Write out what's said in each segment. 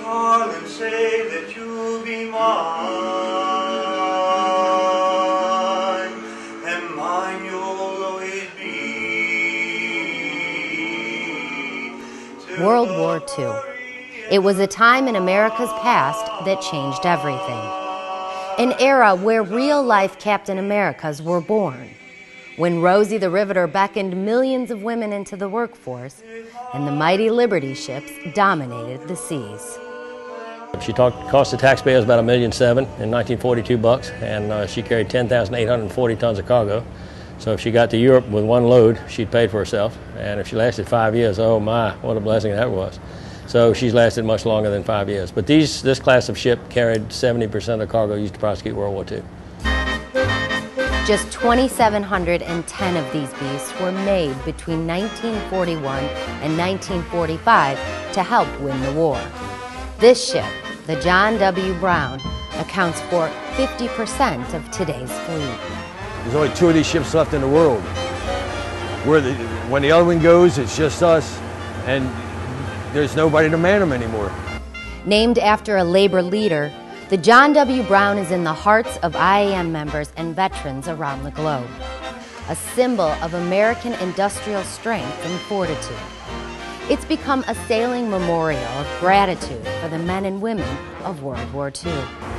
call and say that you'll be mine, and mine you'll always be. World War II. It was a time in America's past that changed everything. An era where real-life Captain Americas were born. When Rosie the Riveter beckoned millions of women into the workforce, and the mighty Liberty ships dominated the seas. She cost the taxpayers about $1.7 million in 1942 bucks, and she carried 10,840 tons of cargo. So if she got to Europe with one load, she'd paid for herself. And if she lasted 5 years, oh my, what a blessing that was. So she's lasted much longer than 5 years. But this class of ship carried 70% of the cargo used to prosecute World War II. Just 2,710 of these beasts were made between 1941 and 1945 to help win the war. This ship, the John W. Brown, accounts for 50% of today's fleet. There's only 2 of these ships left in the world. When the other one goes, it's just us, and there's nobody to man them anymore. Named after a labor leader, the John W. Brown is in the hearts of IAM members and veterans around the globe, a symbol of American industrial strength and fortitude. It's become a sailing memorial of gratitude for the men and women of World War II.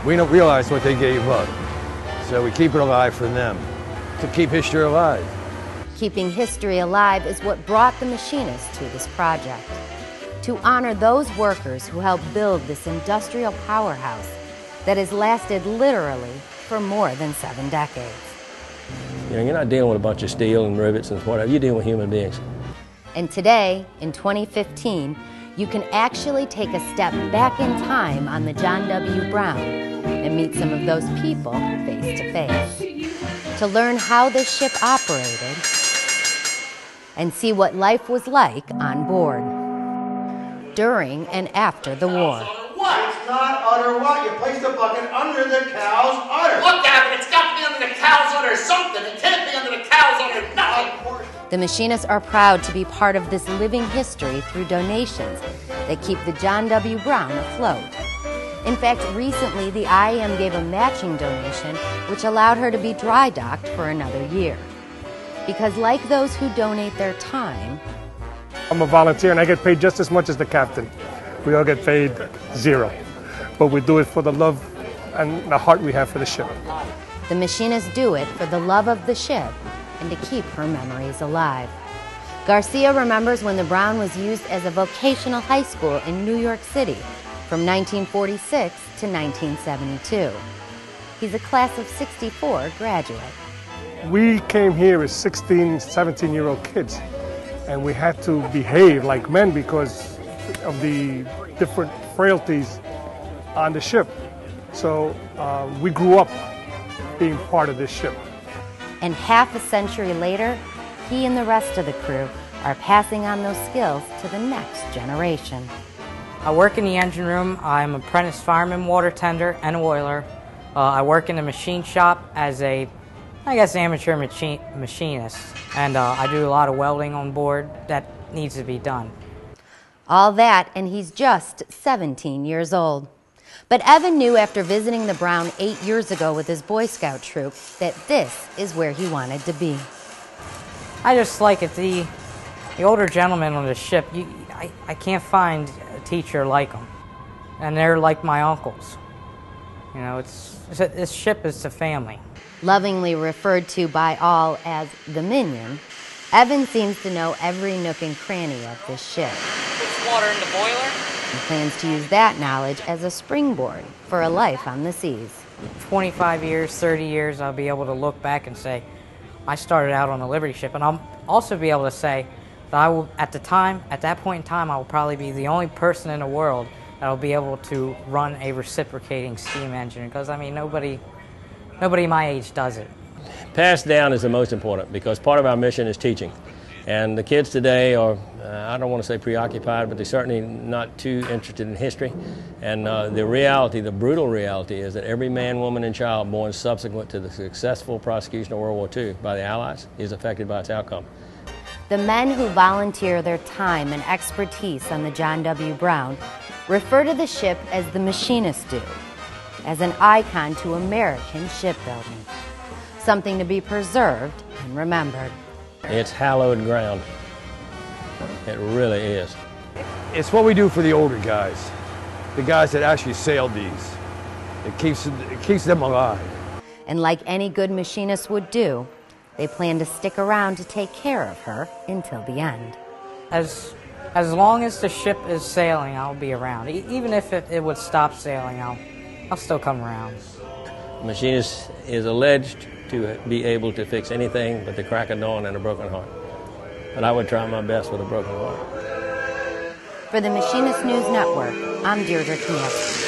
We don't realize what they gave up, so we keep it alive for them, to keep history alive. Keeping history alive is what brought the machinists to this project, to honor those workers who helped build this industrial powerhouse that has lasted literally for more than 7 decades. You know, you're not dealing with a bunch of steel and rivets and whatever, you're dealing with human beings. And today, in 2015, you can actually take a step back in time on the John W. Brown and meet some of those people face to face, to learn how this ship operated and see what life was like on board during and after the war. It's not udder what? You place the bucket under the cow's udder. Look at it, it's got to be under the cow's udder or something. It can't be under the cow's udder, nothing. The machinists are proud to be part of this living history through donations that keep the John W. Brown afloat. In fact, recently the IAM gave a matching donation which allowed her to be dry docked for another year. Because like those who donate their time, I'm a volunteer and I get paid just as much as the captain. We all get paid $0, but we do it for the love and the heart we have for the ship. the machinists do it for the love of the ship and to keep her memories alive. Garcia remembers when the Brown was used as a vocational high school in New York City from 1946 to 1972. He's a class of '64 graduate. We came here as 16, 17-year-old kids, and we had to behave like men because of the different frailties on the ship. So we grew up being part of this ship. And half a century later, he and the rest of the crew are passing on those skills to the next generation. I work in the engine room. I'm an apprentice fireman, water tender, and oiler. I work in the machine shop as a, amateur machinist. And I do a lot of welding on board that needs to be done. All that, and he's just 17 years old. But Evan knew after visiting the Brown 8 years ago with his Boy Scout troop that this is where he wanted to be. I just like it. The older gentlemen on the ship, I can't find a teacher like them. And they're like my uncles. You know, this ship is a family. Lovingly referred to by all as the Minion, Evan seems to know every nook and cranny of this ship. Puts water in the boiler. He plans to use that knowledge as a springboard for a life on the seas. 25 years, 30 years, I'll be able to look back and say, I started out on a Liberty ship. And I'll also be able to say that I will, at that point in time, I will probably be the only person in the world that will be able to run a reciprocating steam engine. Because, I mean, nobody my age does it. Passed down is the most important because part of our mission is teaching. And the kids today are, I don't want to say preoccupied, but they're certainly not too interested in history. And the reality, the brutal reality, is that every man, woman, and child born subsequent to the successful prosecution of World War II by the Allies is affected by its outcome. The men who volunteer their time and expertise on the John W. Brown refer to the ship as the machinists do, as an icon to American shipbuilding, something to be preserved and remembered. It's hallowed ground. It really is. It's what we do for the older guys, the guys that actually sailed these. It keeps them alive. And like any good machinist would do, they plan to stick around to take care of her until the end. As long as the ship is sailing, I'll be around. Even if it would stop sailing, I'll still come around. A machinist is alleged to be able to fix anything but the crack of dawn and a broken heart. But I would try my best with a broken heart. For the Machinist News Network, I'm Deirdre Knievsky.